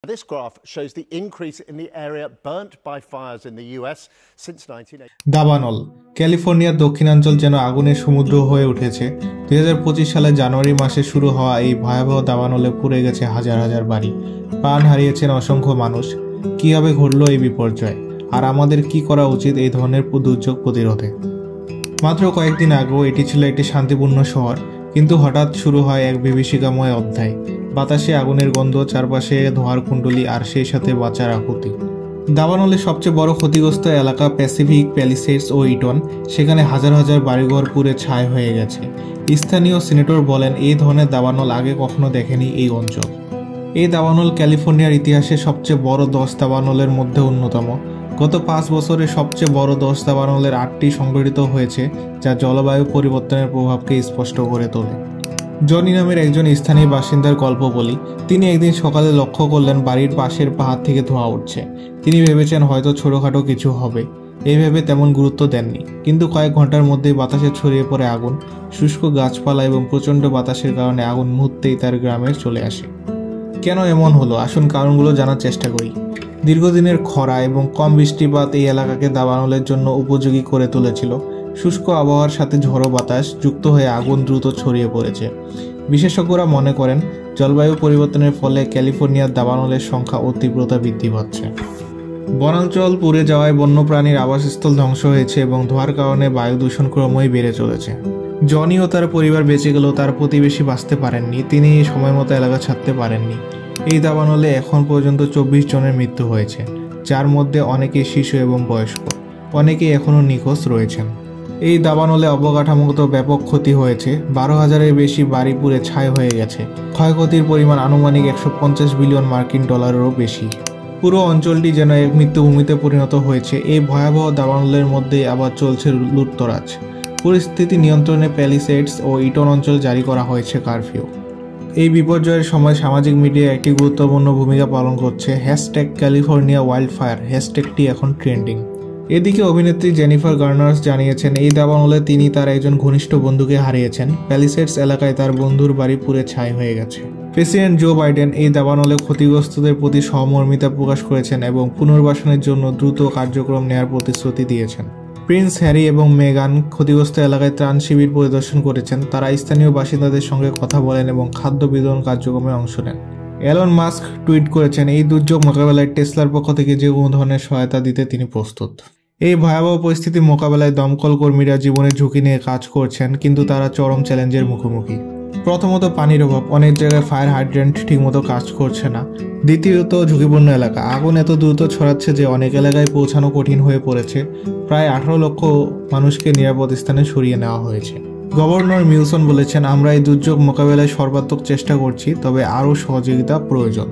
This graph shows the increase in the area burnt by fires in the US since 1980. দাবানল ক্যালিফোর্নিয়ার দক্ষিণাঞ্চল যেন আগুনের সমুদ্র হয়ে উঠেছে। 2025 সালের জানুয়ারি মাসে শুরু হওয়া এই ভয়াবহ দাবানলে পুড়ে গেছে হাজার হাজার বাড়ি, প্রাণ হারিয়েছেন অসংখ্য মানুষ। কিভাবে ঘটল এই বিপর্যয়, আর আমাদের কি করা উচিত এই ধরনের দুর্যোগ প্রতিরোধে? মাত্র কয়েকদিন আগেও এটি ছিল একটি শান্তিপূর্ণ শহর, কিন্তু হঠাৎ শুরু হয় এক বিভীষিকাময় অধ্যায়। বাতাসে আগুনের গন্ধ, চারপাশে ধোঁয়ার কুণ্ডলী, আর সেই সাথে বাঁচার আকুতি। দাবানলের সবচেয়ে বড় ক্ষতিগ্রস্ত এলাকা প্যাসিফিক প্যালিসেডস ও ইটন, সেখানে হাজার হাজার বাড়িঘর পুড়ে ছাই হয়ে গেছে। স্থানীয় সিনেটর বলেন, এই ধরনের দাবানল আগে কখনো দেখেনি এই অঞ্চল। এই দাবানল ক্যালিফোর্নিয়ার ইতিহাসে সবচেয়ে বড় 10 দাবানলের মধ্যে অন্যতম। গত 5 বছরে সবচেয়ে বড় 10 দাবানলের 8টি সংঘটিত হয়েছে, যা জলবায়ু পরিবর্তনের প্রভাবকে স্পষ্ট করে তোলে। জনি নামের একজন স্থানীয় বাসিন্দার গল্প বলি। তিনি একদিন সকালে লক্ষ্য করলেন বাড়ির পাশের পাহাড় থেকে ধোঁয়া উঠছে। তিনি ভেবেছেন হয়তো ছোটখাটো কিছু হবে, এই ভেবে তেমন গুরুত্ব দেননি। কিন্তু কয়েক ঘন্টার মধ্যেই বাতাসে ছড়িয়ে পড়ে আগুন। শুষ্ক গাছপালা এবং প্রচণ্ড বাতাসের কারণে আগুন মুহূর্তেই তার গ্রামে চলে আসে। কেন এমন হলো, আসুন কারণগুলো জানার চেষ্টা করি। দীর্ঘদিনের খরা এবং কম বৃষ্টিপাত এই এলাকাকে দাবানলের জন্য উপযোগী করে তুলেছিল। শুষ্ক আবহাওয়ার সাথে ঝড়ো বাতাস যুক্ত হয়ে আগুন দ্রুত ছড়িয়ে পড়েছে। বিশেষজ্ঞরা মনে করেন জলবায়ু পরিবর্তনের ফলে ক্যালিফোর্নিয়ার দাবানলের সংখ্যা ও তীব্রতা বৃদ্ধি পাচ্ছে। বনাঞ্চল পুড়ে যাওয়ায় বন্যপ্রাণীর আবাসস্থল ধ্বংস হয়েছে এবং ধোঁয়ার কারণে বায়ু দূষণ ক্রমই বেড়ে চলেছে। জনি ও তার পরিবার বেঁচে গেলেও তার প্রতিবেশী বাঁচতে পারেননি। তিনি সময় মতো এলাকা ছাড়তে পারেননি। এই দাবানলে এখন পর্যন্ত 24 জনের মৃত্যু হয়েছে, যার মধ্যে অনেকেই শিশু এবং বয়স্ক। অনেকেই এখনও নিখোঁজ রয়েছেন। এই দাবানলে অবকাঠামোগত ব্যাপক ক্ষতি হয়েছে। 12,000-এর বেশি বাড়ি পুড়ে ছাই হয়ে গেছে। ক্ষয়ক্ষতির পরিমাণ আনুমানিক 150 বিলিয়ন মার্কিন ডলারেরও বেশি। পুরো অঞ্চলটি যেন এক মৃত্যুভূমিতে পরিণত হয়েছে। এই ভয়াবহ দাবানলের মধ্যেই আবার চলছে লুটতরাজ। পরিস্থিতি নিয়ন্ত্রণে প্যালিসেডস ও ইটন অঞ্চল জারি করা হয়েছে কারফিউ। এই বিপর্যয়ের সময় সামাজিক মিডিয়া একটি গুরুত্বপূর্ণ ভূমিকা পালন করছে। #ক্যালিফোর্নিয়া ওয়াইল্ড ফায়ার হ্যাশট্যাগটি এখন ট্রেন্ডিং। এদিকে অভিনেত্রী জেনিফার গার্নার জানিয়েছেন, এই দাবানলে তিনি তার একজন ঘনিষ্ঠ বন্ধুকে হারিয়েছেন। প্যালিসেডস এলাকায় তার বন্ধুর বাড়ি পুড়ে ছাই হয়ে গেছে। প্রেসিডেন্ট জো বাইডেন এই দাবানলে ক্ষতিগ্রস্তদের প্রতি সহমর্মিতা প্রকাশ করেছেন এবং পুনর্বাসনের জন্য দ্রুত কার্যক্রম নেওয়ার প্রতিশ্রুতি দিয়েছেন। প্রিন্স হ্যারি এবং মেগান ক্ষতিগ্রস্ত এলাকায় ত্রাণ শিবির পরিদর্শন করেছেন। তারা স্থানীয় বাসিন্দাদের সঙ্গে কথা বলেন এবং খাদ্য বিতরণ কার্যক্রমে অংশ নেন। এলন মাস্ক টুইট করেছেন, এই দুর্যোগ মোকাবেলায় টেসলার পক্ষ থেকে যে কোনো ধরনের সহায়তা দিতে তিনি প্রস্তুত। এই ভয়াবহ পরিস্থিতি মোকাবেলায় দমকল কর্মীরা জীবনের ঝুঁকি নিয়ে কাজ করছেন, কিন্তু তারা চরম চ্যালেঞ্জের মুখোমুখি। প্রথমত পানির অভাব, অনেক জায়গায় ফায়ার হাইড্রেন্ট ঠিকমতো কাজ করছে না। দ্বিতীয়ত ঝুঁকিপূর্ণ এলাকা, আগুন এত দ্রুত ছড়াচ্ছে যে অনেক এলাকায় পৌঁছানো কঠিন হয়ে পড়েছে। প্রায় 18 লক্ষ মানুষকে নিরাপদ স্থানে সরিয়ে নেওয়া হয়েছে। গভর্নর মিউসন বলেছেন, আমরা এই দুর্যোগ মোকাবেলায় সর্বাত্মক চেষ্টা করছি, তবে আরও সহযোগিতা প্রয়োজন।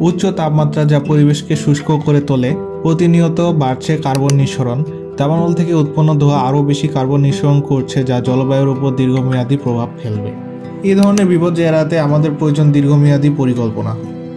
উচ্চ তাপমাত্রা যা পরিবেশকে শুষ্ক করে তোলে, প্রতিনিয়ত বাড়ছে কার্বন নিঃসরণ। দাবানল থেকে উৎপন্ন ধোঁয়া আরও বেশি কার্বন নিঃসরণ করছে, যা জলবায়ুর উপর দীর্ঘমেয়াদী প্রভাব ফেলবে। এই ধরনের বিপর্যয় এড়াতে আমাদের প্রয়োজন দীর্ঘমেয়াদী পরিকল্পনা।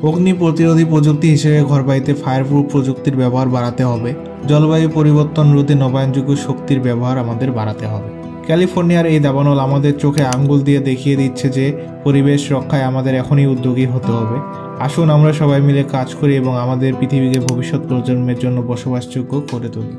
অগ্নি প্রতিরোধী প্রযুক্তি হিসেবে ঘরবাড়িতে ফায়ারপ্রুফ প্রযুক্তির ব্যবহার বাড়াতে হবে। জলবায়ু পরিবর্তন রোধে নবায়নযোগ্য শক্তির ব্যবহার আমাদের বাড়াতে হবে। ক্যালিফোর্নিয়ার এই দাবানল আমাদের চোখে আঙ্গুল দিয়ে দেখিয়ে দিচ্ছে যে পরিবেশ রক্ষায় আমাদের এখনই উদ্যোগী হতে হবে। আসুন আমরা সবাই মিলে কাজ করি এবং আমাদের পৃথিবীকে ভবিষ্যৎ প্রজন্মের জন্য বসবাসযোগ্য করে তুলি।